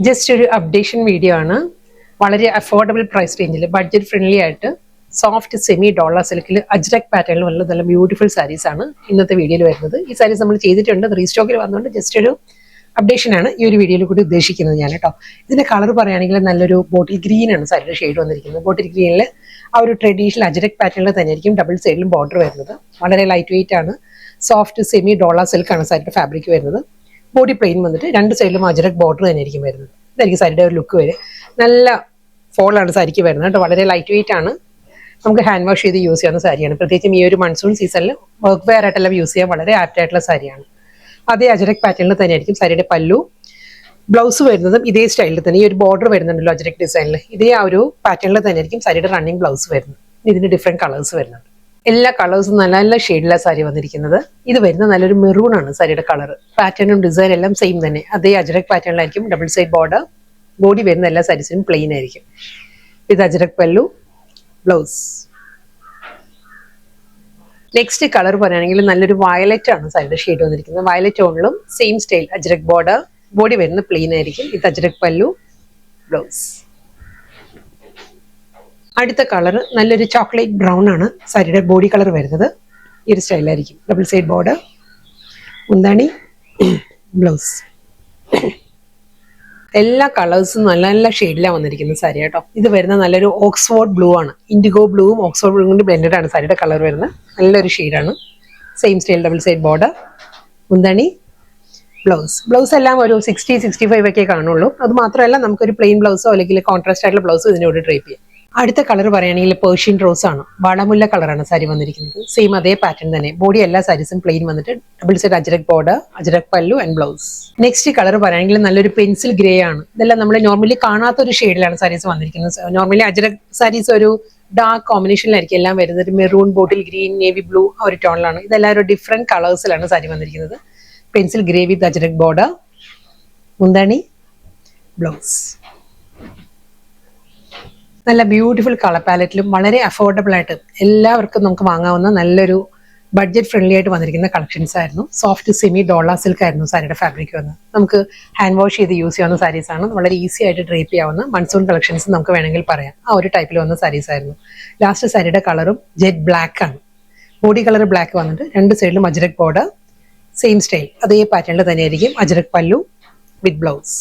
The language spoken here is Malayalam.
ജസ്റ്റ് ഒരു അപ്ഡേഷൻ വീഡിയോ ആണ്. വളരെ അഫോർഡബിൾ പ്രൈസ് റേഞ്ചിൽ ബഡ്ജറ്റ് ഫ്രണ്ട്ലി ആയിട്ട് സോഫ്റ്റ് സെമി ഡോളർ സിൽക്കിൽ അജ്രക് പാറ്റേണിൽ വല്ല നല്ല ബ്യൂട്ടിഫുൾ സാരീസ് ആണ് ഇന്നത്തെ വീഡിയോയിൽ വരുന്നത്. ഈ സാരീസ് നമ്മൾ ചെയ്തിട്ടുണ്ട്, റീസ്റ്റോക്കിൽ വന്നുകൊണ്ട് ജസ്റ്റ് ഒരു അപ്ഡേഷൻ ആണ് ഈ ഒരു വീഡിയോയിൽ കൂടി ഉദ്ദേശിക്കുന്നത് ഞാൻ കേട്ടോ. ഇതിന്റെ കളർ പറയുകയാണെങ്കിൽ നല്ലൊരു ബോട്ടിൽ ഗ്രീൻ ആണ് സാരിയുടെ ഷെയ്ഡ് വന്നിരിക്കുന്നത്. ബോട്ടിൽ ഗ്രീനിൽ ആ ഒരു ട്രഡീഷണൽ അജ്രക് പാറ്റേണിൽ തന്നെയായിരിക്കും ഡബിൾ സൈഡിലും ബോർഡർ വരുന്നത്. വളരെ ലൈറ്റ് വെയിറ്റ് ആണ്. സോഫ്റ്റ് സെമി ഡോളർ സിൽക്ക് ആണ് സാരിയുടെ ഫാബ്രിക് വരുന്നത്. ബോഡി പ്ലെയിൻ വന്നിട്ട് രണ്ട് സൈഡിലും അജ്രക് ബോർഡർ തന്നെയായിരിക്കും വരുന്നത്. ഇതായിരിക്കും സാരിയുടെ ഒരു ലുക്ക് വരെ. നല്ല ഫോളാണ് സാരിക്ക് വരുന്നത് കേട്ടോ. വളരെ ലൈറ്റ് വെയിറ്റ് ആണ്. നമുക്ക് ഹാൻഡ് വാഷ് ചെയ്ത് യൂസ് ചെയ്യാവുന്ന സാരിയാണ്. പ്രത്യേകിച്ചും ഈ ഒരു മൺസൂൺ സീസണിൽ വർക്ക് വെയർ ആയിട്ടെല്ലാം യൂസ് ചെയ്യാൻ വളരെ ആപ്റ്റ് ആയിട്ടുള്ള സാരിയാണ്. അതേ അജ്രക് പാറ്റേണിൽ തന്നെയായിരിക്കും സാരിയുടെ പല്ലു. ബ്ലൗസ് വരുന്നതും ഇതേ സ്റ്റൈലിൽ തന്നെ. ഈ ഒരു ബോർഡർ വരുന്നുണ്ടല്ലോ അജ്രക് ഡിസൈനിൽ, ഇതേ ആ ഒരു പാറ്റേണിൽ തന്നെയായിരിക്കും സാരിയുടെ റണ്ണിങ് ബ്ലൗസ് വരുന്നത്. ഇതിന് ഡിഫറെന്റ് കളേഴ്സ് വരുന്നുണ്ട്. എല്ലാ കളേഴ്സും നല്ല നല്ല ഷെയ്ഡിലാണ് സാരി വന്നിരിക്കുന്നത്. ഇത് വരുന്ന നല്ലൊരു മെറൂൺ ആണ് സാരിയുടെ കളർ. പാറ്റേണും ഡിസൈൻ എല്ലാം സെയിം തന്നെ. അതേ അജ്രക് പാറ്റേണിലായിരിക്കും ഡബിൾ സൈഡ് ബോർഡർ. ബോഡി വരുന്ന എല്ലാ സാരീസിനും പ്ലെയിൻ ആയിരിക്കും. ഇത് അജ്രക് പല്ലു, ബ്ലൗസ്. നെക്സ്റ്റ് കളർ പറയുകയാണെങ്കിൽ നല്ലൊരു വയലറ്റ് ആണ് സാരിയുടെ ഷെയ്ഡ് വന്നിരിക്കുന്നത്. വയലറ്റ് ടോണിലും same style ajrak border. Body വരുന്ന പ്ലെയിൻ ആയിരിക്കും. ഇത് അജ്രക് പല്ലു, ബ്ലൗസ്. അടുത്ത കളർ നല്ലൊരു ചോക്ലേറ്റ് ബ്രൗൺ ആണ് സാരിയുടെ ബോഡി കളർ വരുന്നത്. ഈ ഒരു സ്റ്റൈലായിരിക്കും. ഡബിൾ സൈഡ് ബോർഡർ, മുന്താണി, ബ്ലൗസ്. എല്ലാ കളേഴ്സും നല്ല നല്ല ഷെയ്ഡിലാണ് വന്നിരിക്കുന്നത് സാരി കേട്ടോ. ഇത് വരുന്ന നല്ലൊരു ഓക്സ്ഫോർഡ് ബ്ലൂ ആണ്. ഇൻഡിഗോ ബ്ലൂവും ഓക്സ്ഫോർഡ് ബ്ലൂ കൊണ്ട് ബ്ലെൻഡഡ് ആണ് സാരിയുടെ കളർ വരുന്നത്. നല്ലൊരു ഷെയ്ഡാണ്. Same style double side border, മുന്താണി, ബ്ലൗസ്. ബ്ലൗസ് എല്ലാം ഒരു 60-65 ഒക്കെ കാണുള്ളൂ. അത് മാത്രമല്ല നമുക്കൊരു പ്ലെയിൻ ബ്ലൗസോ അല്ലെങ്കിൽ കോൺട്രാസ്റ്റ് ആയിട്ടുള്ള ബ്ലൗസോ ഇതിനോട് ഡ്രേപ്പ് ചെയ്യാം. അടുത്ത കളർ പറയുകയാണെങ്കിൽ പേർഷ്യൻ റോസ് ആണ്. വളമുല്ല കളറാണ് സാരി വന്നിരിക്കുന്നത്. സെയിം അതേ പാറ്റേൺ തന്നെ. ബോഡി എല്ലാ സാരീസും പ്ലെയിൻ വന്നിട്ട് double side ajrak border, ajrak പല്ലു ആൻഡ് ബ്ലൗസ്. നെക്സ്റ്റ് കളർ പറയുകയാണെങ്കിൽ നല്ലൊരു പെൻസിൽ ഗ്രേ ആണ്. ഇതെല്ലാം നമ്മൾ നോർമലി കാണാത്ത ഒരു ഷെയ്ഡിലാണ് സാരീസ് വന്നിരിക്കുന്നത്. നോർമലി അജ്രക് സാരീസ് ഒരു ഡാർക്ക് കോമ്പിനേഷനിലായിരിക്കും എല്ലാം വരുന്നത്. Maroon, bottle green, navy blue ആ ഒരു ടോണിലാണ്. ഇതെല്ലാം ഒരു ഡിഫറെന്റ് കളേഴ്സിലാണ് സാരി വന്നിരിക്കുന്നത്. പെൻസിൽ ഗ്രേ വിത്ത് അജ്രക് ബോർഡർ, മുന്താണി, ബ്ലൗസ്. നല്ല ബ്യൂട്ടിഫുൾ കളർ പാലറ്റിലും വളരെ അഫോർഡബിൾ ആയിട്ട് എല്ലാവർക്കും നമുക്ക് വാങ്ങാവുന്ന നല്ലൊരു ബഡ്ജറ്റ് ഫ്രണ്ട്ലി ആയിട്ട് വന്നിരിക്കുന്ന കളക്ഷൻസ് ആയിരുന്നു. സോഫ്റ്റ് സെമി ഡോളർ സിൽക്ക് ആയിരുന്നു സാരിയുടെ ഫാബ്രിക് വന്നത്. നമുക്ക് ഹാൻഡ് വാഷ് ചെയ്ത് യൂസ് ചെയ്യാവുന്ന സാരീസ് ആണ്. വളരെ ഈസി ആയിട്ട് ഡ്രേപ്പ് ചെയ്യാവുന്ന മൺസൂൺ കളക്ഷൻസ് നമുക്ക് വേണമെങ്കിൽ പറയാം. ആ ഒരു ടൈപ്പിൽ വന്ന സാരീസ് ആയിരുന്നു. ലാസ്റ്റ് സാരിയുടെ കളറും ജെറ്റ് ബ്ലാക്ക് ആണ്. ബോഡി കളർ ബ്ലാക്ക് വന്നിട്ട് രണ്ട് സൈഡിലും അജ്രക് ബോർഡർ, സെയിം സ്റ്റൈൽ അതേ പാറ്റേണിൽ തന്നെയായിരിക്കും അജ്രക് പല്ലു വിത്ത് ബ്ലൗസ്.